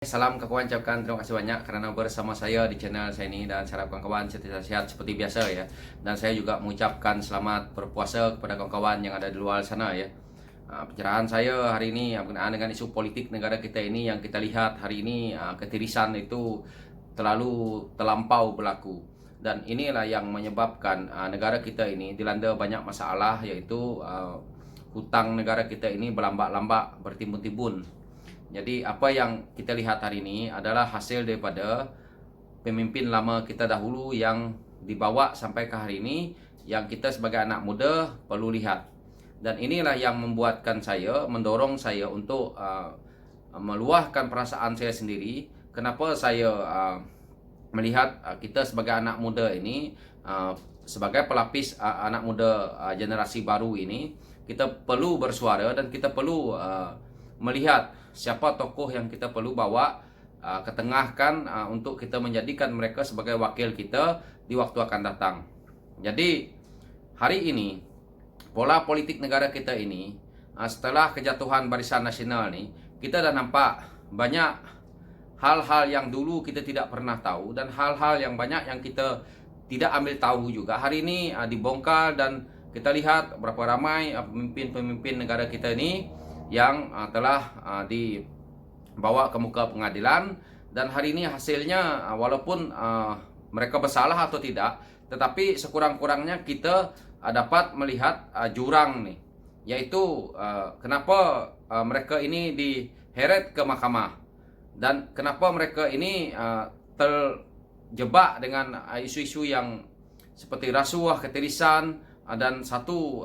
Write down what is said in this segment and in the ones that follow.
Salam kawan, ucapkan terima kasih banyak karena bersama saya di channel saya ini, dan saya harap kawan-kawan sehat seperti biasa ya. Dan saya juga mengucapkan selamat berpuasa kepada kawan-kawan yang ada di luar sana ya. Pencerahan saya hari ini berkenaan dengan isu politik negara kita ini. Yang kita lihat hari ini ketirisan itu terlampau berlaku, dan inilah yang menyebabkan negara kita ini dilanda banyak masalah, yaitu hutang negara kita ini berlambak-lambak, bertimbun-timbun. Jadi apa yang kita lihat hari ini adalah hasil daripada pemimpin lama kita dahulu yang dibawa sampai ke hari ini, yang kita sebagai anak muda perlu lihat. Dan inilah yang mendorong saya untuk meluahkan perasaan saya sendiri. Kenapa saya melihat kita sebagai anak muda ini, sebagai pelapis anak muda generasi baru ini, kita perlu bersuara dan kita perlu melihat siapa tokoh yang kita perlu bawa ketengahkan untuk kita menjadikan mereka sebagai wakil kita di waktu akan datang. Jadi hari ini pola politik negara kita ini, setelah kejatuhan Barisan Nasional nih, kita dah nampak banyak hal-hal yang dulu kita tidak pernah tahu, dan hal-hal yang banyak yang kita tidak ambil tahu juga hari ini dibongkar. Dan kita lihat berapa ramai pemimpin-pemimpin negara kita ini yang telah dibawa ke muka pengadilan. Dan hari ini hasilnya walaupun mereka bersalah atau tidak, tetapi sekurang-kurangnya kita dapat melihat jurang nih, yaitu kenapa mereka ini diheret ke mahkamah, dan kenapa mereka ini terjebak dengan isu-isu yang seperti rasuah, ketirisan, dan satu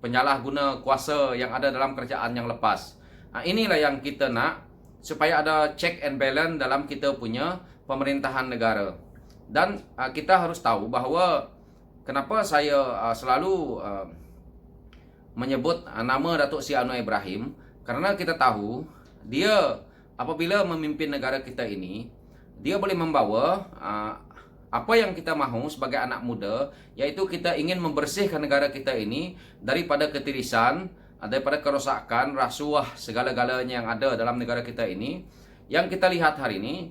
penyalahguna kuasa yang ada dalam kerajaan yang lepas. Inilah yang kita nak, supaya ada check and balance dalam kita punya pemerintahan negara. Dan kita harus tahu bahawa kenapa saya selalu menyebut nama Datuk Seri Anwar Ibrahim, karena kita tahu dia apabila memimpin negara kita ini, dia boleh membawa apa yang kita mahu sebagai anak muda, yaitu kita ingin membersihkan negara kita ini daripada ketirisan, daripada kerosakan, rasuah, segala-galanya yang ada dalam negara kita ini. Yang kita lihat hari ini,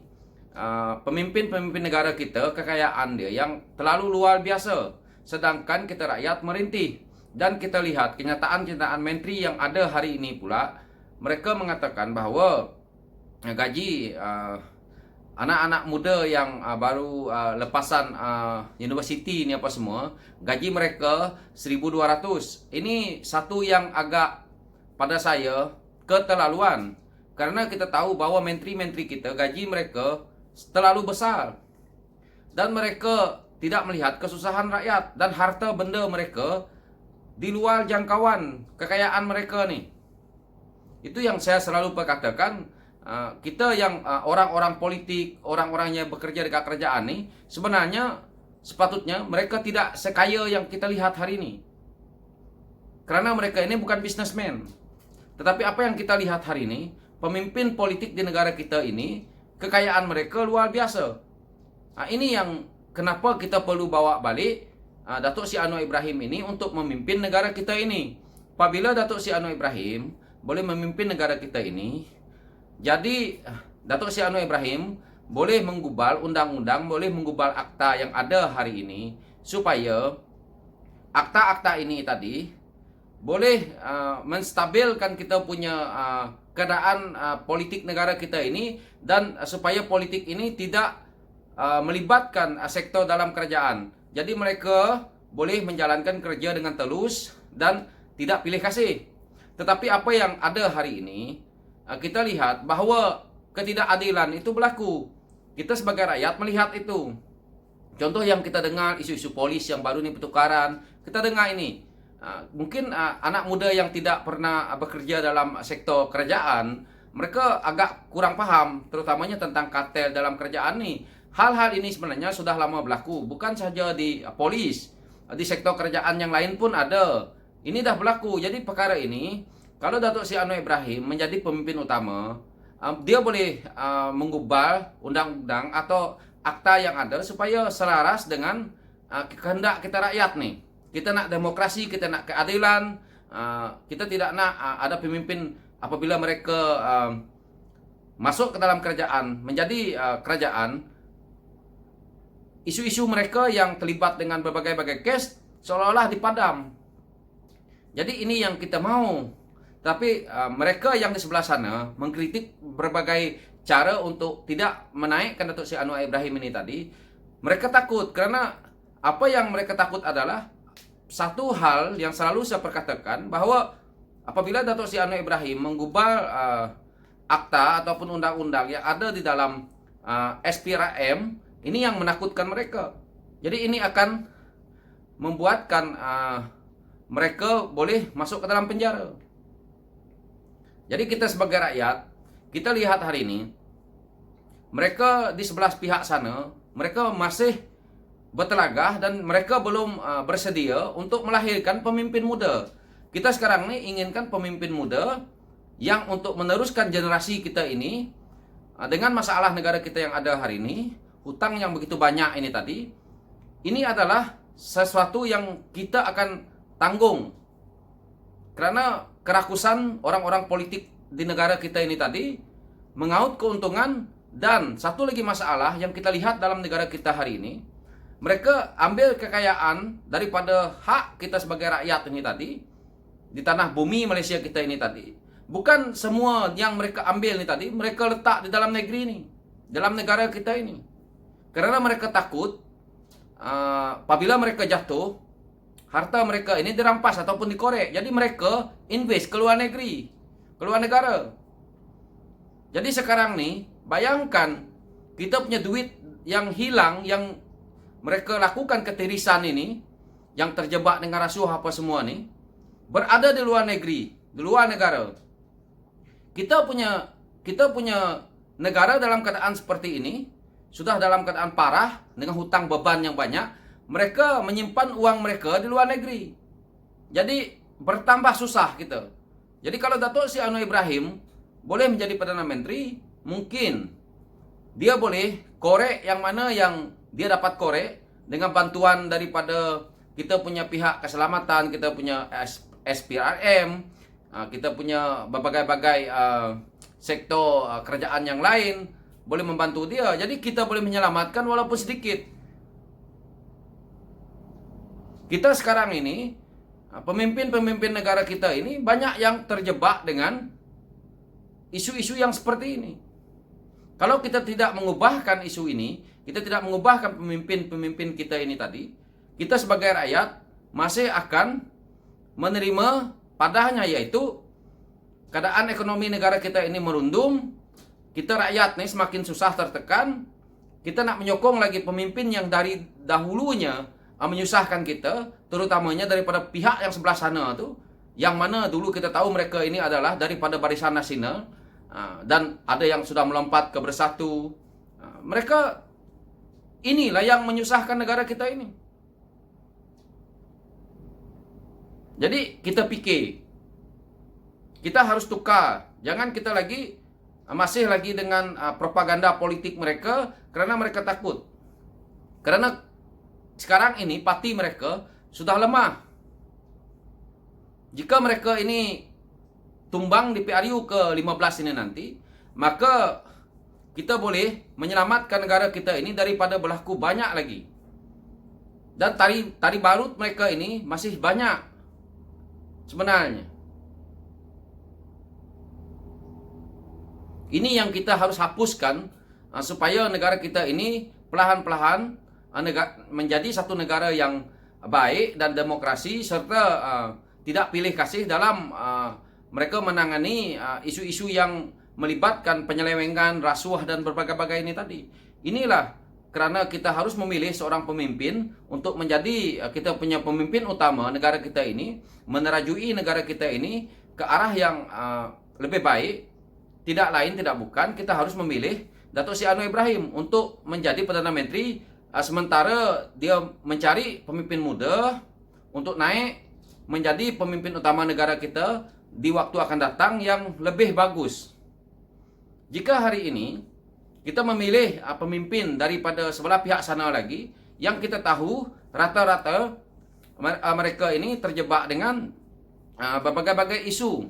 pemimpin-pemimpin negara kita, kekayaan dia yang terlalu luar biasa, sedangkan kita rakyat merintih. Dan kita lihat kenyataan-kenyataan menteri yang ada hari ini pula, mereka mengatakan bahawa gaji anak-anak muda yang baru lepasan universiti ni apa semua, gaji mereka 1,200. Ini satu yang agak pada saya keterlaluan, karena kita tahu bahawa menteri-menteri kita gaji mereka terlalu besar, dan mereka tidak melihat kesusahan rakyat dan harta benda mereka di luar jangkauan kekayaan mereka ni. Itu yang saya selalu perkatakan. Kita yang orang-orang politik, orang-orang yang bekerja dekat kerajaan ni, sebenarnya sepatutnya mereka tidak sekaya yang kita lihat hari ini, kerana mereka ini bukan businessman. Tetapi apa yang kita lihat hari ini, pemimpin politik di negara kita ini, kekayaan mereka luar biasa. Ini yang kenapa kita perlu bawa balik Datuk Seri Anwar Ibrahim ini untuk memimpin negara kita ini. Apabila Datuk Seri Anwar Ibrahim boleh memimpin negara kita ini, jadi Datuk Seri Anwar Ibrahim boleh menggubal undang-undang, boleh menggubal akta yang ada hari ini, supaya akta-akta ini tadi boleh menstabilkan kita punya keadaan politik negara kita ini, dan supaya politik ini tidak melibatkan sektor dalam kerajaan. Jadi mereka boleh menjalankan kerja dengan telus dan tidak pilih kasih. Tetapi apa yang ada hari ini, kita lihat bahawa ketidakadilan itu berlaku. Kita sebagai rakyat melihat itu. Contoh yang kita dengar, isu-isu polis yang baru ni pertukaran, kita dengar ini. Mungkin anak muda yang tidak pernah bekerja dalam sektor kerajaan, mereka agak kurang faham, terutamanya tentang kartel dalam kerajaan ni. Hal-hal ini sebenarnya sudah lama berlaku, bukan saja di polis, di sektor kerajaan yang lain pun ada. Ini dah berlaku. Jadi perkara ini, kalau Datuk Seri Anwar Ibrahim menjadi pemimpin utama, dia boleh menggubal undang-undang atau akta yang ada supaya selaras dengan kehendak kita rakyat nih. Kita nak demokrasi, kita nak keadilan, kita tidak nak ada pemimpin apabila mereka masuk ke dalam kerajaan, menjadi kerajaan, isu-isu mereka yang terlibat dengan berbagai-bagai kes seolah-olah dipadam. Jadi ini yang kita mau. Tapi mereka yang di sebelah sana mengkritik berbagai cara untuk tidak menaikkan Datuk Seri Anwar Ibrahim ini tadi. Mereka takut karena apa yang mereka takut adalah satu hal yang selalu saya perkatakan, bahwa apabila Datuk Seri Anwar Ibrahim mengubah akta ataupun undang-undang yang ada di dalam SPRM, ini yang menakutkan mereka. Jadi ini akan membuatkan mereka boleh masuk ke dalam penjara. Jadi kita sebagai rakyat, kita lihat hari ini, mereka di sebelah pihak sana, mereka masih bertelagah dan mereka belum bersedia untuk melahirkan pemimpin muda. Kita sekarang ini inginkan pemimpin muda yang untuk meneruskan generasi kita ini dengan masalah negara kita yang ada hari ini, hutang yang begitu banyak ini tadi, ini adalah sesuatu yang kita akan tanggung. Karena kerakusan orang-orang politik di negara kita ini tadi mengaut keuntungan, dan satu lagi masalah yang kita lihat dalam negara kita hari ini, mereka ambil kekayaan daripada hak kita sebagai rakyat ini tadi, di tanah bumi Malaysia kita ini tadi. Bukan semua yang mereka ambil ini tadi, mereka letak di dalam negeri ini, dalam negara kita ini. Karena mereka takut apabila mereka jatuh, harta mereka ini dirampas ataupun dikorek. Jadi mereka invest ke luar negeri, ke luar negara. Jadi sekarang nih, bayangkan kita punya duit yang hilang, yang mereka lakukan ketirisan ini, yang terjebak dengan rasuah apa semua nih, berada di luar negeri, di luar negara. Kita punya negara dalam keadaan seperti ini, sudah dalam keadaan parah, dengan hutang beban yang banyak. Mereka menyimpan uang mereka di luar negeri. Jadi bertambah susah kita. Jadi kalau Datuk Seri Anwar Ibrahim boleh menjadi Perdana Menteri, mungkin dia boleh korek yang mana yang dia dapat korek dengan bantuan daripada kita punya pihak keselamatan, kita punya SPRM, kita punya berbagai-bagai sektor kerajaan yang lain boleh membantu dia. Jadi kita boleh menyelamatkan walaupun sedikit. Kita sekarang ini, pemimpin-pemimpin negara kita ini banyak yang terjebak dengan isu-isu yang seperti ini. Kalau kita tidak mengubahkan isu ini, kita tidak mengubahkan pemimpin-pemimpin kita ini tadi, kita sebagai rakyat masih akan menerima padanya, yaitu keadaan ekonomi negara kita ini merundum, kita rakyat nih semakin susah tertekan, kita nak menyokong lagi pemimpin yang dari dahulunya menyusahkan kita, terutamanya daripada pihak yang sebelah sana tu, yang mana dulu kita tahu mereka ini adalah daripada Barisan Nasional, dan ada yang sudah melompat ke Bersatu. Mereka inilah yang menyusahkan negara kita ini. Jadi kita fikir, kita harus tukar. Jangan kita masih lagi dengan propaganda politik mereka, karena mereka takut. Karena sekarang ini parti mereka sudah lemah. Jika mereka ini tumbang di PRU ke-15 ini nanti, maka kita boleh menyelamatkan negara kita ini daripada berlaku banyak lagi. Dan tari barut mereka ini masih banyak sebenarnya. Ini yang kita harus hapuskan supaya negara kita ini perlahan-perlahan menjadi satu negara yang baik dan demokrasi, serta tidak pilih kasih dalam mereka menangani isu-isu yang melibatkan penyelewengan, rasuah dan berbagai-bagai ini tadi. Inilah karena kita harus memilih seorang pemimpin untuk menjadi kita punya pemimpin utama negara kita ini, menerajui negara kita ini ke arah yang lebih baik. Tidak lain tidak bukan, kita harus memilih Datuk Seri Anwar Ibrahim untuk menjadi Perdana Menteri, sementara dia mencari pemimpin muda untuk naik menjadi pemimpin utama negara kita di waktu akan datang yang lebih bagus. Jika hari ini kita memilih pemimpin daripada sebelah pihak sana lagi, yang kita tahu rata-rata mereka ini terjebak dengan berbagai-bagai isu.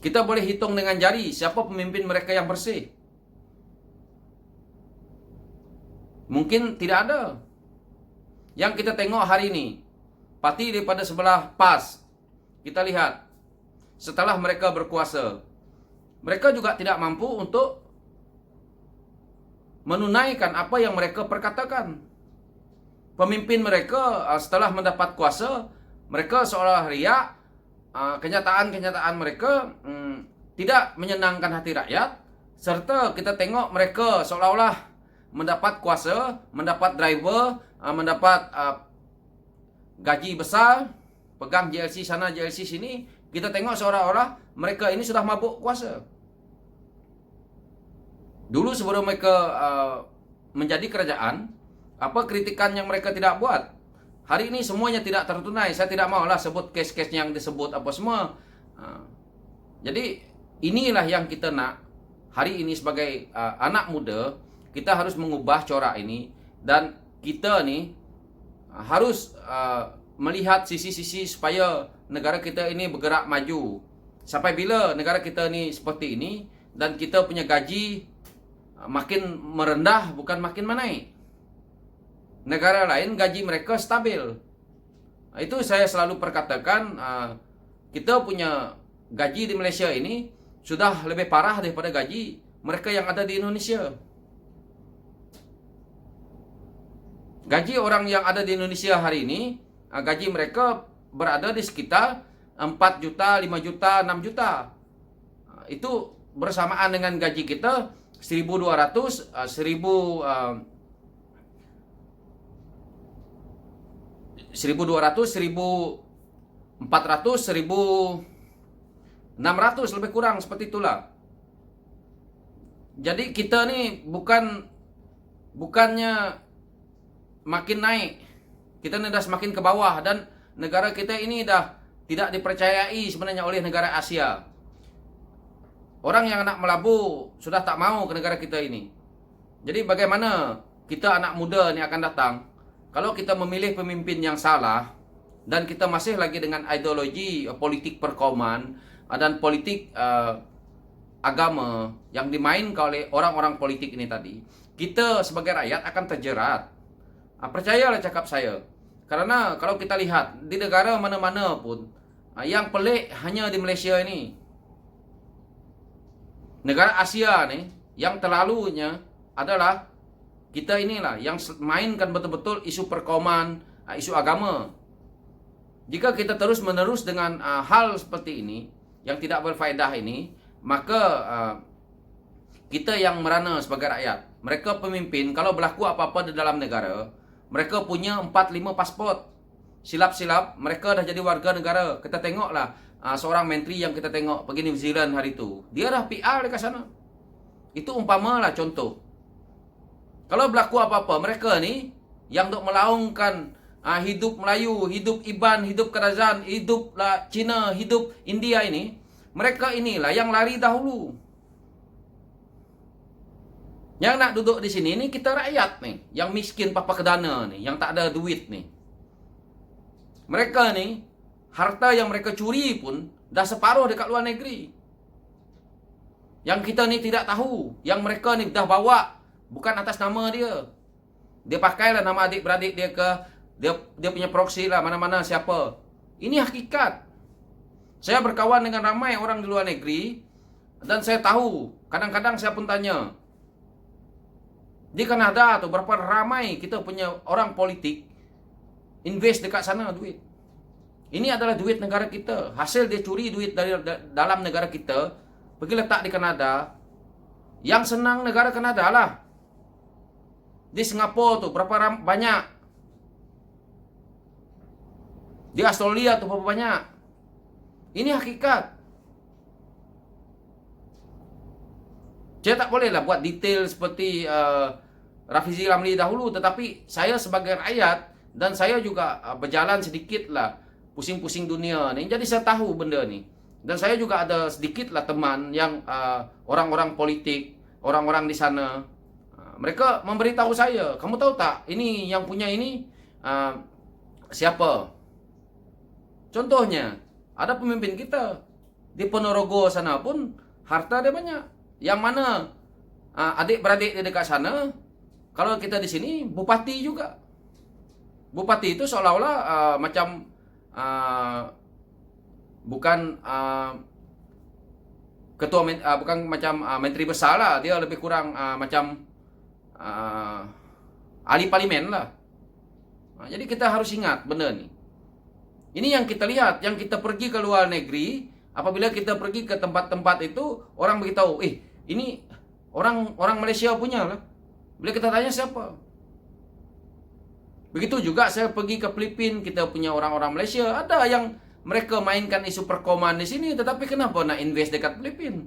Kita boleh hitung dengan jari siapa pemimpin mereka yang bersih. Mungkin tidak ada. Yang kita tengok hari ini, parti daripada sebelah PAS, kita lihat, setelah mereka berkuasa, mereka juga tidak mampu untuk menunaikan apa yang mereka perkatakan. Pemimpin mereka setelah mendapat kuasa, mereka seolah riak. Kenyataan-kenyataan mereka tidak menyenangkan hati rakyat, serta kita tengok mereka seolah-olah mendapat kuasa, mendapat driver, mendapat gaji besar, pegang JLC sana JLC sini. Kita tengok seolah-olah mereka ini sudah mabuk kuasa. Dulu sebelum mereka menjadi kerajaan, apa kritikan yang mereka tidak buat? Hari ini semuanya tidak tertunai. Saya tidak maulah sebut kes-kes yang disebut apa semua. Jadi inilah yang kita nak. Hari ini sebagai anak muda, kita harus mengubah corak ini. Dan kita ni harus melihat sisi-sisi supaya negara kita ini bergerak maju. Sampai bila negara kita ni seperti ini dan kita punya gaji makin merendah bukan makin menaik. Negara lain gaji mereka stabil. Itu saya selalu perkatakan, kita punya gaji di Malaysia ini sudah lebih parah daripada gaji mereka yang ada di Indonesia. Gaji orang yang ada di Indonesia hari ini, gaji mereka berada di sekitar 4 juta, 5 juta, 6 juta. Itu bersamaan dengan gaji kita 1.200, 1.200, 1.400, 1.600 lebih kurang seperti itulah. Jadi kita ni bukannya makin naik, kita ni dah semakin ke bawah dan negara kita ini dah tidak dipercayai sebenarnya oleh negara Asia. Orang yang nak melabur sudah tak mau ke negara kita ini. Jadi bagaimana kita anak muda ni akan datang kalau kita memilih pemimpin yang salah dan kita masih lagi dengan ideologi politik perkauman dan politik agama yang dimainkan oleh orang-orang politik ini tadi, kita sebagai rakyat akan terjerat. Percayalah cakap saya. Karena kalau kita lihat di negara mana-mana pun, yang pelik hanya di Malaysia ini. Negara Asia ni yang terlalunya adalah kita inilah yang mainkan betul-betul isu perkauman, isu agama. Jika kita terus-menerus dengan hal seperti ini yang tidak berfaedah ini, maka kita yang merana sebagai rakyat. Mereka pemimpin kalau berlaku apa-apa di dalam negara, mereka punya 4-5 pasport. Silap-silap mereka dah jadi warga negara. Kita tengoklah seorang menteri yang kita tengok pergi New Zealand hari itu, dia dah PR dekat sana. Itu umpamalah contoh. Kalau berlaku apa-apa, mereka ni yang duk melaungkan hidup Melayu, hidup Iban, hidup kerajaan, hidup Cina, hidup India ini, mereka inilah yang lari dahulu. Yang nak duduk di sini ni kita rakyat nih, yang miskin papa kedana nih, yang tak ada duit nih. Mereka ni harta yang mereka curi pun dah separuh dekat luar negeri. Yang kita ni tidak tahu, yang mereka ni dah bawa bukan atas nama dia. Dia pakailah nama adik-beradik dia ke, dia punya proksi lah mana-mana siapa. Ini hakikat. Saya berkawan dengan ramai orang di luar negeri dan saya tahu, kadang-kadang saya pun tanya, di Kanada tu berapa ramai kita punya orang politik invest dekat sana duit. Ini adalah duit negara kita. Hasil dia curi duit dari dalam negara kita, pergi letak di Kanada. Yang senang negara Kanada lah. Di Singapura tu berapa banyak. Di Australia tu berapa banyak. Ini hakikat. Saya tak bolehlah buat detail seperti Rafizi Ramli dahulu, tetapi saya sebagai rakyat dan saya juga berjalan sedikit lah pusing-pusing dunia ni, jadi saya tahu benda ni. Dan saya juga ada sedikit lah teman yang orang-orang politik, orang-orang di sana. Mereka memberitahu saya, kamu tahu tak, ini yang punya ini siapa? Contohnya, ada pemimpin kita. Di Ponorogo sana pun harta dia banyak. Yang mana adik-beradik di dekat sana, kalau kita di sini bupati juga. Bupati itu seolah-olah macam bukan bukan macam menteri besar lah, dia lebih kurang macam ahli parlimen lah. Jadi kita harus ingat benda ni. Ini yang kita lihat, yang kita pergi ke luar negeri, apabila kita pergi ke tempat-tempat itu, orang beritahu, ini orang Malaysia punya lah. Bila kita tanya siapa? Begitu juga saya pergi ke Filipina, kita punya orang-orang Malaysia, ada yang mereka mainkan isu perkoman di sini, tetapi kenapa nak invest dekat Filipina?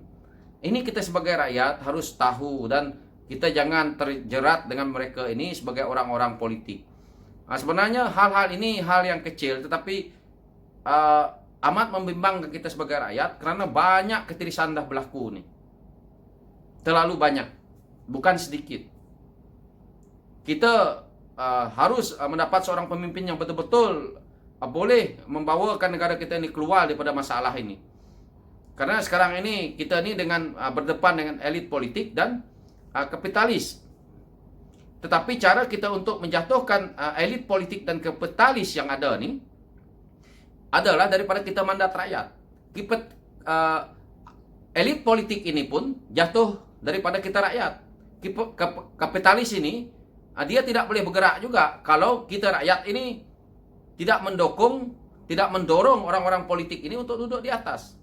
Ini kita sebagai rakyat harus tahu, dan kita jangan terjerat dengan mereka ini sebagai orang-orang politik. Sebenarnya hal-hal ini hal yang kecil, tetapi amat membimbangkan kita sebagai rakyat, karena banyak ketirisan dah berlaku nih. Terlalu banyak, bukan sedikit. Kita harus mendapat seorang pemimpin yang betul-betul boleh membawakan negara kita ini keluar daripada masalah ini. Karena sekarang ini kita ini dengan berdepan dengan elit politik dan kapitalis. Tetapi cara kita untuk menjatuhkan elit politik dan kapitalis yang ada ni adalah daripada kita mandat rakyat. Elit politik ini pun jatuh daripada kita rakyat. Kapitalis ini dia tidak boleh bergerak juga kalau kita rakyat ini tidak mendorong orang-orang politik ini untuk duduk di atas.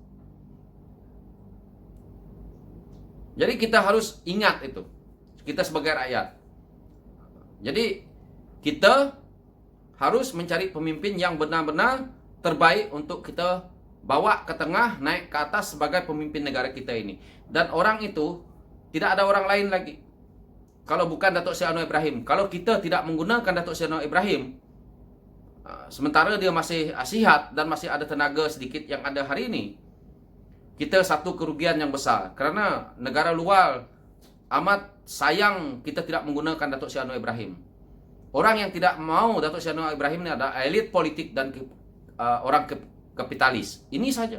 Jadi kita harus ingat itu, kita sebagai rakyat. Jadi kita harus mencari pemimpin yang benar-benar terbaik untuk kita bawa ke tengah, naik ke atas sebagai pemimpin negara kita ini. Dan orang itu tidak ada orang lain lagi kalau bukan Datuk Seri Anwar Ibrahim. Kalau kita tidak menggunakan Datuk Seri Anwar Ibrahim, sementara dia masih sihat dan masih ada tenaga sedikit yang ada hari ini, kita satu kerugian yang besar. Karena negara luar amat sayang kita tidak menggunakan Datuk Seri Anwar Ibrahim. Orang yang tidak mau Datuk Seri Anwar Ibrahim ini adalah elit politik dan orang kapitalis. Ini saja.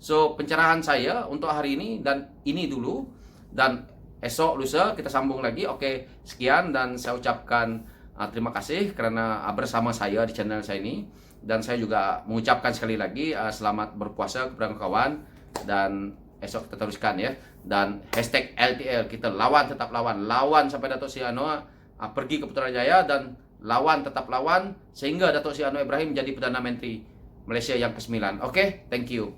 So, pencerahan saya untuk hari ini dan ini dulu. Dan esok lusa kita sambung lagi. Oke, sekian dan saya ucapkan terima kasih kerana bersama saya di channel saya ini. Dan saya juga mengucapkan sekali lagi selamat berpuasa kepada kawan. Dan esok kita teruskan ya. Dan hashtag LTL, kita lawan, tetap lawan. Lawan sampai Datuk Seri Anwar pergi ke Putrajaya, dan lawan, tetap lawan sehingga Datuk Seri Anwar Ibrahim jadi Perdana Menteri Malaysia yang ke-9. Oke, thank you.